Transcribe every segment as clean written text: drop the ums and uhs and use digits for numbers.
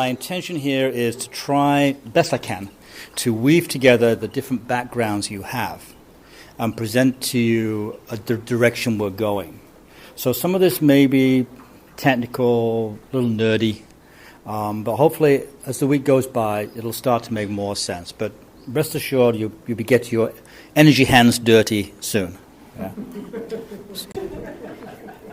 my intention here is to try, best I can, to weave together the different backgrounds you have and present to you the direction we're going. So some of this may be technical, a little nerdy, but hopefully as the week goes by, it'll start to make more sense. But rest assured, you'll get your energy hands dirty soon. Yeah.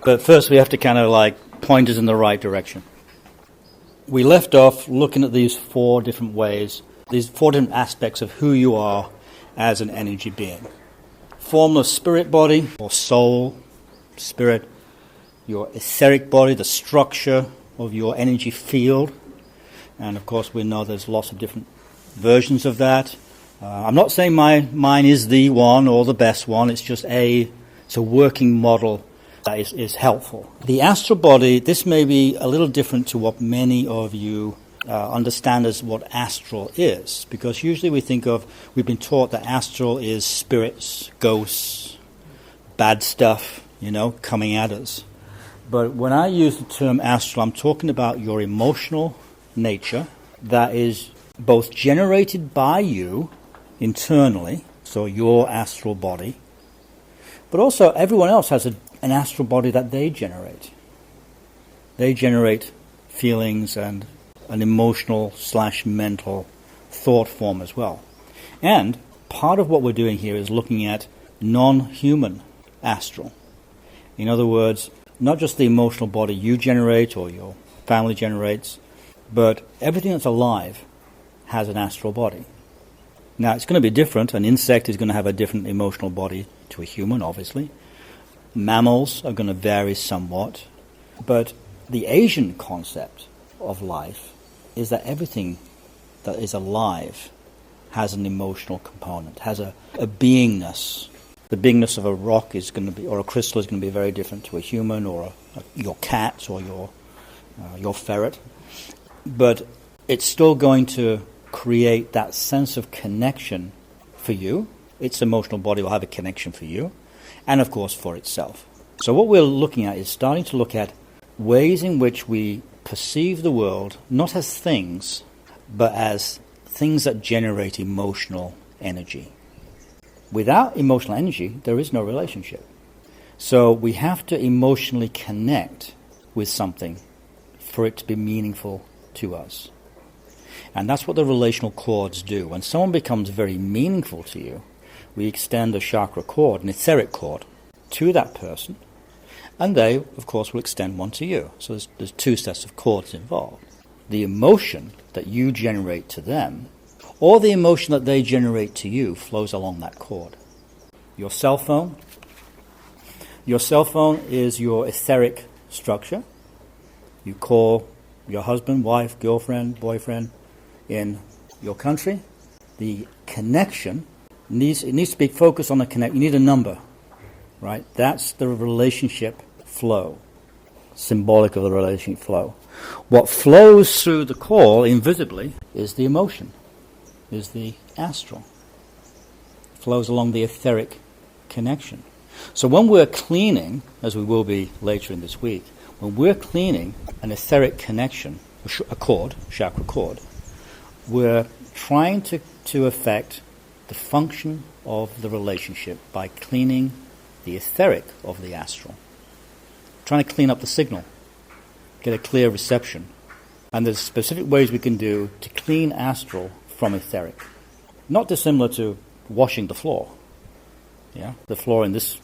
But first we have to kind of point us in the right direction. We left off looking at these 4 different ways, these 4 different aspects of who you are as an energy being. Formless spirit body, or soul, spirit, your etheric body, the structure of your energy field. And of course we know there's lots of different versions of that. I'm not saying mine is the one or the best one, it's just it's a working model that is helpful. The astral body, this may be a little different to what many of you understand as what astral is, because usually we've been taught that astral is spirits, ghosts, bad stuff, coming at us. But when I use the term astral, I'm talking about your emotional nature that is both generated by you internally, so your astral body, but also everyone else has an astral body that they generate. They generate feelings and an emotional/mental thought form as well. And part of what we're doing here is looking at non-human astral. In other words, not just the emotional body you generate or your family generates, but everything that's alive has an astral body. Now, it's going to be different. An insect is going to have a different emotional body to a human, obviously. Mammals are going to vary somewhat. But the Asian concept of life is that everything that is alive has an emotional component, has a beingness. The beingness of a rock is going to be, or a crystal is going to be very different to a human or your cat or your ferret. But it's still going to create that sense of connection for you. Its emotional body will have a connection for you, and of course for itself. So what we're looking at is starting to look at ways in which we perceive the world, not as things, but as things that generate emotional energy. Without emotional energy, there is no relationship. So we have to emotionally connect with something for it to be meaningful to us. And that's what the relational chords do. When someone becomes very meaningful to you, we extend a chakra cord, an etheric cord, to that person, and they, of course, will extend one to you. So there's 2 sets of cords involved. The emotion that you generate to them, or the emotion that they generate to you, flows along that cord. Your cell phone is your etheric structure. You call your husband, wife, girlfriend, boyfriend in your country. The connection needs to be focused on the connect. You need a number, right? That's the relationship flow, symbolic of the relationship flow. What flows through the call invisibly is the emotion, is the astral. It flows along the etheric connection. So when we're cleaning, as we will be later in this week, when we're cleaning an etheric connection, a cord, chakra cord, we're trying to affect the function of the relationship by cleaning the etheric of the astral. Trying to clean up the signal, get a clear reception. And there's specific ways we can do to clean astral from etheric. Not dissimilar to washing the floor. Yeah, the floor in this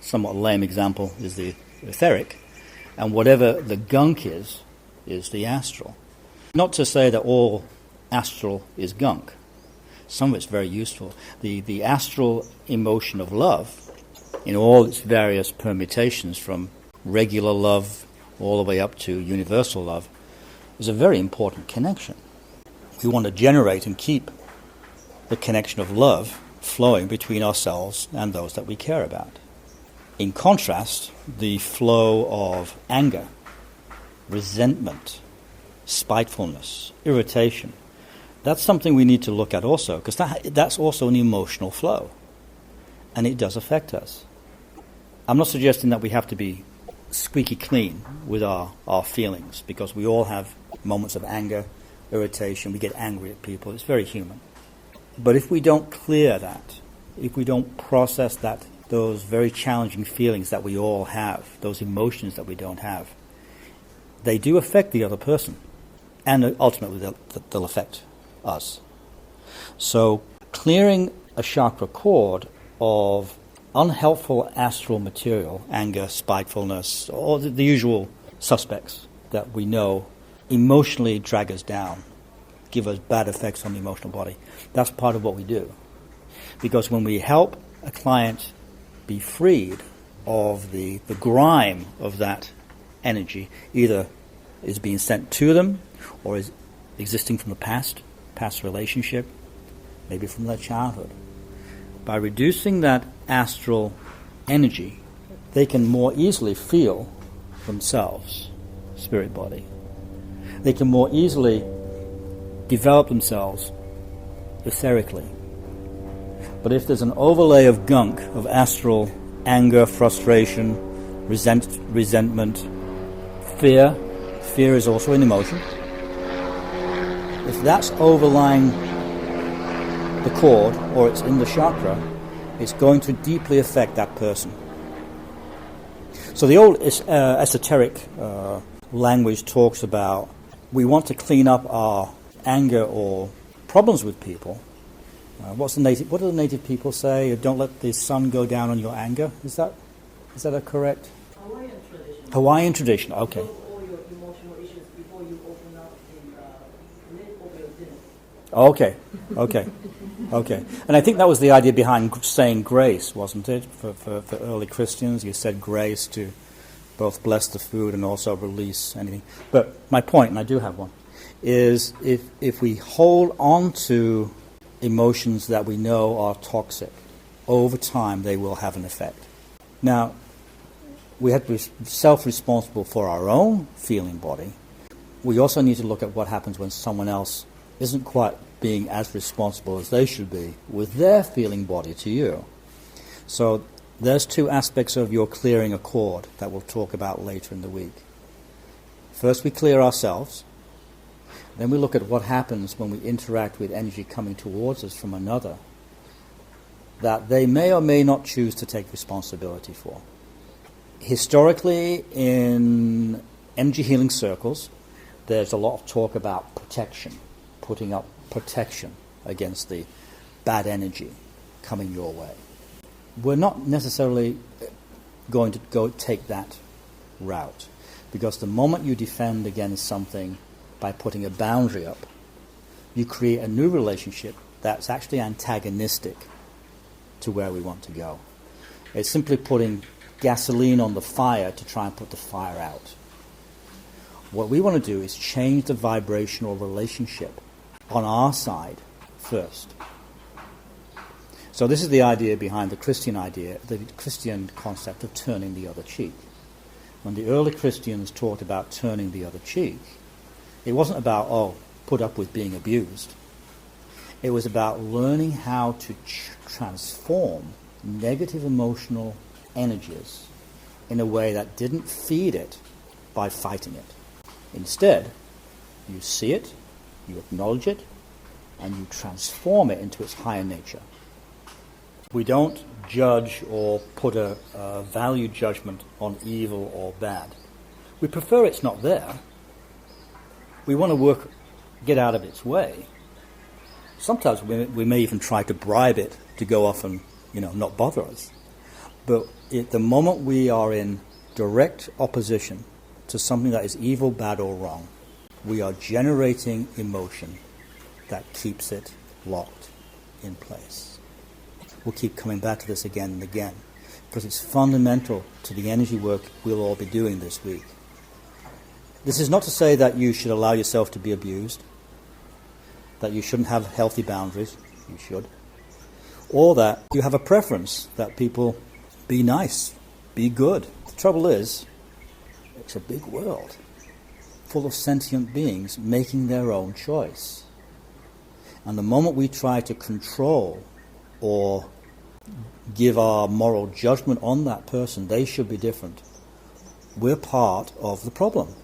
somewhat lame example is the etheric, and whatever the gunk is the astral. Not to say that all astral is gunk. Some of it's very useful. The astral emotion of love, in all its various permutations, from regular love all the way up to universal love, is a very important connection. We want to generate and keep the connection of love flowing between ourselves and those that we care about. In contrast, the flow of anger, resentment, spitefulness, irritation, that's something we need to look at also, because that's also an emotional flow, and it does affect us. I'm not suggesting that we have to be squeaky clean with our feelings, because we all have moments of anger irritation, we get angry at people. It's very human. But if we don't clear that, if we don't process that, those very challenging feelings that we all have, those emotions that we don't have, they do affect the other person. And ultimately they'll affect us. So clearing a chakra cord of unhelpful astral material, anger, spitefulness, all the usual suspects that we know emotionally drag us down, give us bad effects on the emotional body. That's part of what we do. Because when we help a client be freed of the grime of that energy, either is being sent to them or is existing from the past relationship, maybe from their childhood. By reducing that astral energy, they can more easily feel themselves, spirit body. They can more easily develop themselves etherically. But if there's an overlay of gunk, of astral anger, frustration, resentment, fear is also an emotion. If that's overlying the cord, or it's in the chakra, it's going to deeply affect that person. So the old esoteric language talks about we want to clean up our anger or problems with people. What do the native people say? Don't let the sun go down on your anger. Is that a correct? Hawaiian tradition. Okay. All your emotional issues before you open up the lid of your dinner. Okay. And I think that was the idea behind saying grace, wasn't it? For early Christians, you said grace to both bless the food and also release anything. But my point, and I do have one, is if we hold on to emotions that we know are toxic, over time they will have an effect. Now, we have to be self-responsible for our own feeling body. We also need to look at what happens when someone else isn't quite being as responsible as they should be with their feeling body to you. So there's two aspects of your clearing a cord that we'll talk about later in the week. First we clear ourselves. Then we look at what happens when we interact with energy coming towards us from another that they may or may not choose to take responsibility for. Historically, in energy healing circles, there's a lot of talk about protection, putting up protection against the bad energy coming your way. We're not necessarily going to go take that route, because the moment you defend against something by putting a boundary up, you create a new relationship that's actually antagonistic to where we want to go. It's simply putting gasoline on the fire to try and put the fire out. What we want to do is change the vibrational relationship on our side first. So this is the idea behind the Christian concept of turning the other cheek. When the early Christians talked about turning the other cheek, it wasn't about, put up with being abused. It was about learning how to transform negative emotional energies in a way that didn't feed it by fighting it. Instead, you see it, you acknowledge it, and you transform it into its higher nature. We don't judge or put a value judgment on evil or bad. We prefer it's not there. We want to get out of its way. Sometimes we may even try to bribe it to go off and, not bother us. But at the moment we are in direct opposition to something that is evil, bad, or wrong, we are generating emotion that keeps it locked in place. We'll keep coming back to this again and again, because it's fundamental to the energy work we'll all be doing this week. This is not to say that you should allow yourself to be abused, that you shouldn't have healthy boundaries, you should, or that you have a preference that people be nice, be good. The trouble is, it's a big world full of sentient beings making their own choice. And the moment we try to control or give our moral judgment on that person, they should be different, we're part of the problem.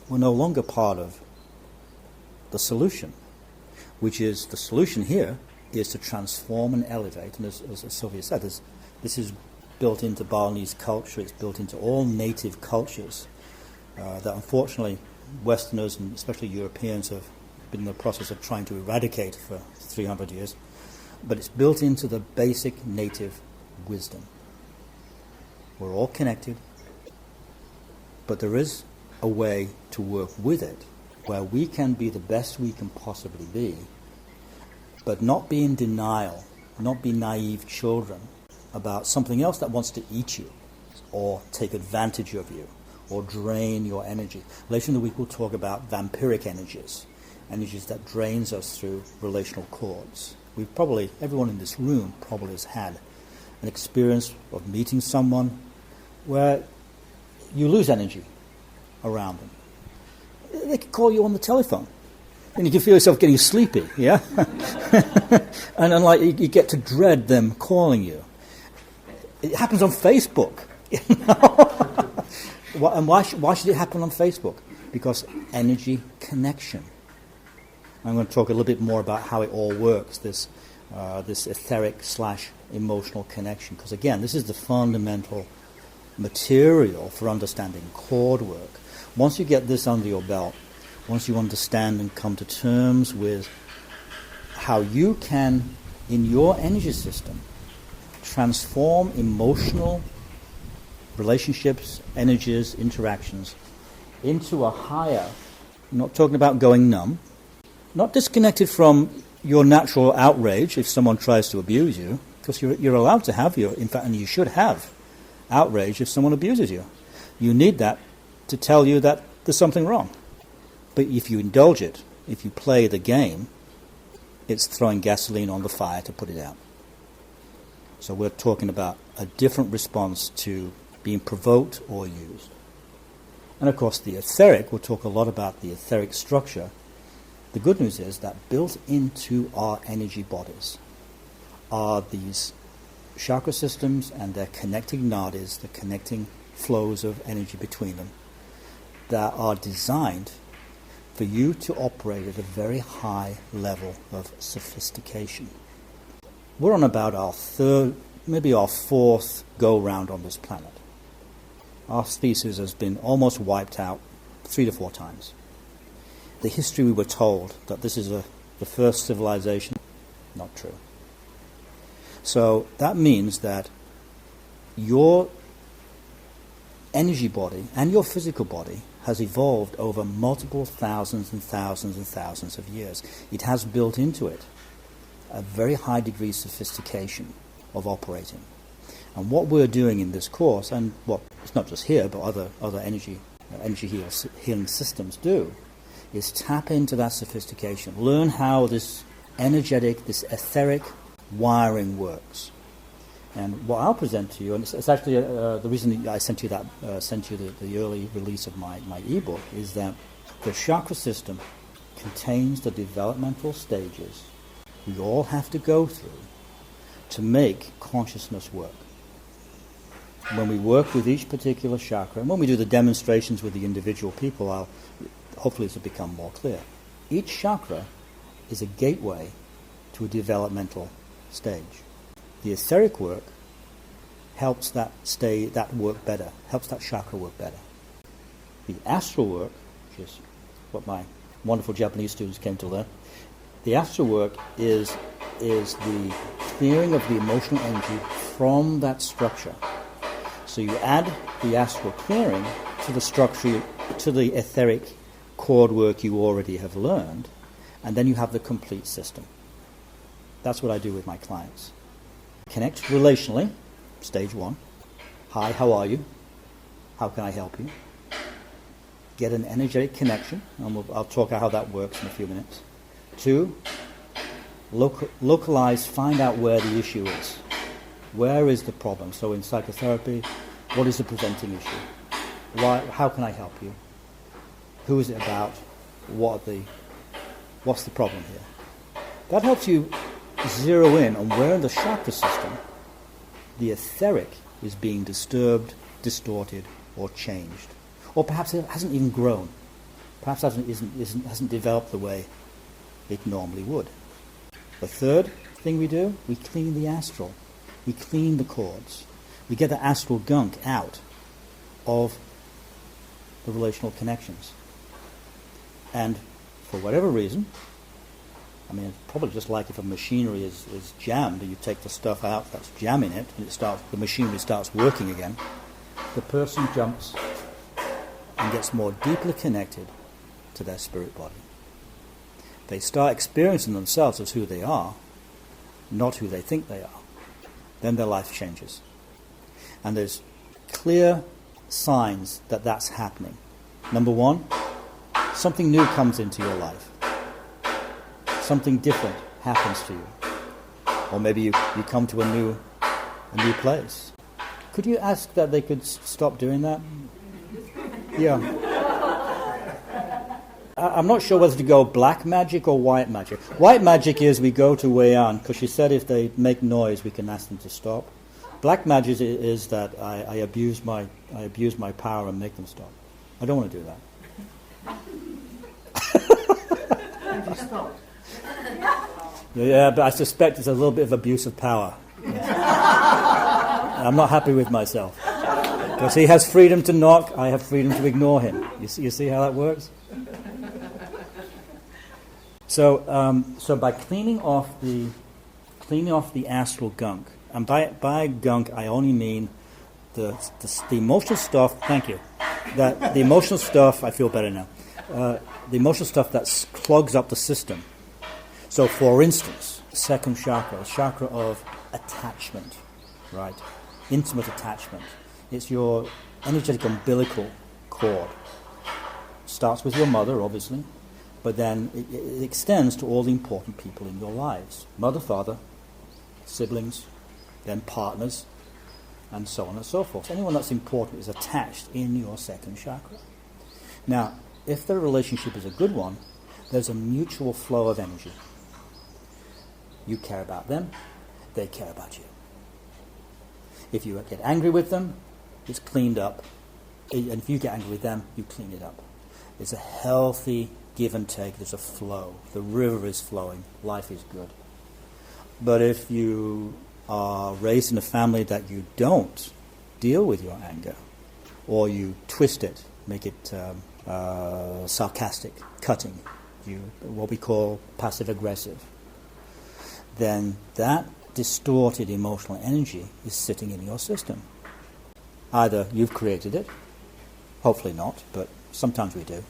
We're no longer part of the solution, which is the solution here is to transform and elevate. And as Sylvia said, this is built into Balinese culture. It's built into all native cultures that unfortunately Westerners and especially Europeans have been in the process of trying to eradicate for 300 years. But it's built into the basic native wisdom. We're all connected, but there is a way to work with it where we can be the best we can possibly be, but not be in denial, not be naive children about something else that wants to eat you or take advantage of you or drain your energy. Later in the week we'll talk about vampiric energies that drains us through relational cords. Everyone in this room probably has had an experience of meeting someone where you lose energy around them. They could call you on the telephone and you can feel yourself getting sleepy, yeah? And then you get to dread them calling you. It happens on Facebook, you know? And why should it happen on Facebook? Because energy connection. I'm going to talk a little bit more about how it all works, this etheric / emotional connection. Because again, this is the fundamental material for understanding cord work. Once you get this under your belt, once you understand and come to terms with how you can, in your energy system, transform emotional relationships, energies, interactions into a higher, I'm not talking about going numb, not disconnected from your natural outrage if someone tries to abuse you, because you're allowed to have in fact, and you should have outrage if someone abuses you. You need that to tell you that there's something wrong. But if you indulge it, if you play the game, it's throwing gasoline on the fire to put it out. So we're talking about a different response to being provoked or used. And of course the etheric, we'll talk a lot about the etheric structure. The good news is that built into our energy bodies are these chakra systems and their connecting nadis, the connecting flows of energy between them, that are designed for you to operate at a very high level of sophistication. We're on about our third, maybe our fourth go-round on this planet. Our species has been almost wiped out 3 to 4 times. The history we were told that this is the first civilization, not true. So that means that your energy body and your physical body has evolved over multiple thousands and thousands and thousands of years. It has built into it a very high degree of sophistication of operating. And what we're doing in this course, and what it's not just here, but other energy healing systems do, is tap into that sophistication. Learn how this energetic, this etheric wiring works. And what I'll present to you, and it's actually the reason I sent you the early release of my ebook, is that the chakra system contains the developmental stages we all have to go through to make consciousness work. When we work with each particular chakra, and when we do the demonstrations with the individual people, hopefully this will become more clear. Each chakra is a gateway to a developmental stage. The etheric work helps that work better, helps that chakra work better. The astral work, which is what my wonderful Japanese students came to learn, the astral work is the clearing of the emotional energy from that structure. So you add the astral clearing to the structure, to the etheric cord work you already have learned, and then you have the complete system. That's what I do with my clients. Connect relationally, stage 1. Hi, how are you? How can I help you? Get an energetic connection, and I'll talk about how that works in a few minutes. 2, localize, find out where the issue is. Where is the problem? So in psychotherapy, what is the presenting issue? How can I help you? Who is it about? What's the problem here? That helps you zero in on where in the chakra system the etheric is being disturbed, distorted, or changed. Or perhaps it hasn't even grown. Perhaps hasn't developed the way it normally would. The third thing we do, we clean the astral. We clean the cords. We get the astral gunk out of the relational connections. And for whatever reason, I mean, it's probably just like if a machinery is jammed and you take the stuff out that's jamming it and the machinery starts working again, the person jumps and gets more deeply connected to their spirit body. They start experiencing themselves as who they are, not who they think they are. Then their life changes. And there's clear signs that that's happening. Number one, something new comes into your life. Something different happens to you. Or maybe you come to a new place. Could you ask that they could stop doing that? Yeah. I'm not sure whether to go black magic or white magic. White magic is we go to Wei An, because she said if they make noise, we can ask them to stop. Black magic is that I abuse my power and make them stop. I don't want to do that. And you stopped. Yeah, but I suspect it's a little bit of abuse of power. I'm not happy with myself. Because he has freedom to knock, I have freedom to ignore him. You see how that works? So by cleaning off the astral gunk, and by gunk I only mean the emotional stuff. Thank you. That the emotional stuff. I feel better now. The emotional stuff that clogs up the system. So, for instance, second chakra, chakra of attachment, right? Intimate attachment. It's your energetic umbilical cord. Starts with your mother, obviously, but then it extends to all the important people in your lives. Mother, father, siblings, then partners, and so on and so forth. Anyone that's important is attached in your second chakra. Now, if the relationship is a good one, there's a mutual flow of energy. You care about them, they care about you. If you get angry with them, it's cleaned up. And if you get angry with them, you clean it up. It's a healthy give and take. There's a flow. The river is flowing. Life is good. But if you are raised in a family that you don't deal with your anger, or you twist it, make it sarcastic, cutting, what we call passive-aggressive, then that distorted emotional energy is sitting in your system. Either you've created it, hopefully not, but sometimes we do.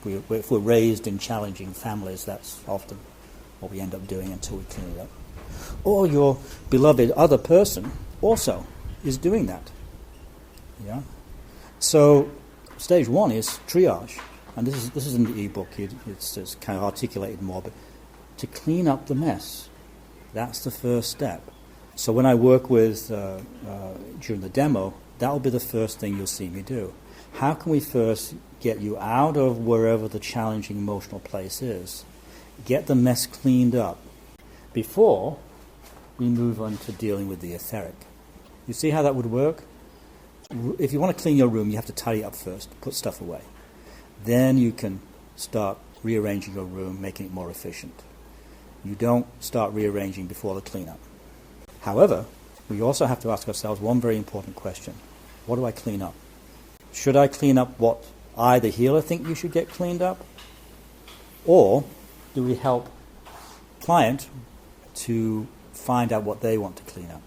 If we're raised in challenging families, that's often what we end up doing until we clean it up. Or your beloved other person also is doing that. Yeah. So stage one is triage, and this is in the ebook. It's kind of articulated more, but to clean up the mess. That's the first step. So when I work with, during the demo, that will be the first thing you'll see me do. How can we first get you out of wherever the challenging emotional place is, get the mess cleaned up, before we move on to dealing with the etheric? You see how that would work? If you want to clean your room, you have to tidy up first, put stuff away. Then you can start rearranging your room, making it more efficient. You don't start rearranging before the cleanup. However, we also have to ask ourselves one very important question. What do I clean up? Should I clean up what I, the healer, think you should get cleaned up? Or do we help client to find out what they want to clean up?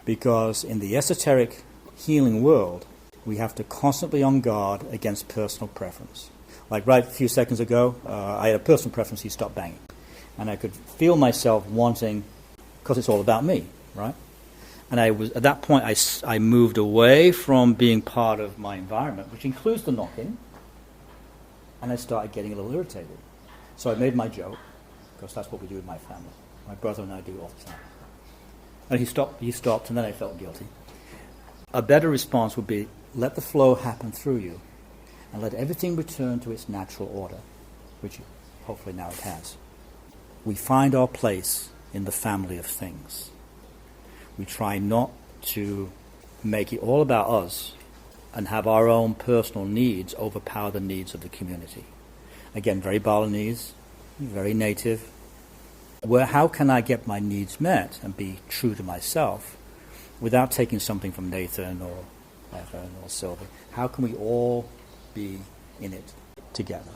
Because in the esoteric healing world, we have to constantly be on guard against personal preference. Like right a few seconds ago, I had a personal preference, he stopped banging. And I could feel myself wanting, because it's all about me, right? And at that point, I moved away from being part of my environment, which includes the knocking, and I started getting a little irritated. So I made my joke, because that's what we do in my family. My brother and I do it all the time. And he stopped, and then I felt guilty. A better response would be, let the flow happen through you, and let everything return to its natural order, which hopefully now it has. We find our place in the family of things. We try not to make it all about us and have our own personal needs overpower the needs of the community. Again, very Balinese, very native. How can I get my needs met and be true to myself without taking something from Nathan or Evan or Sylvie? How can we all be in it together?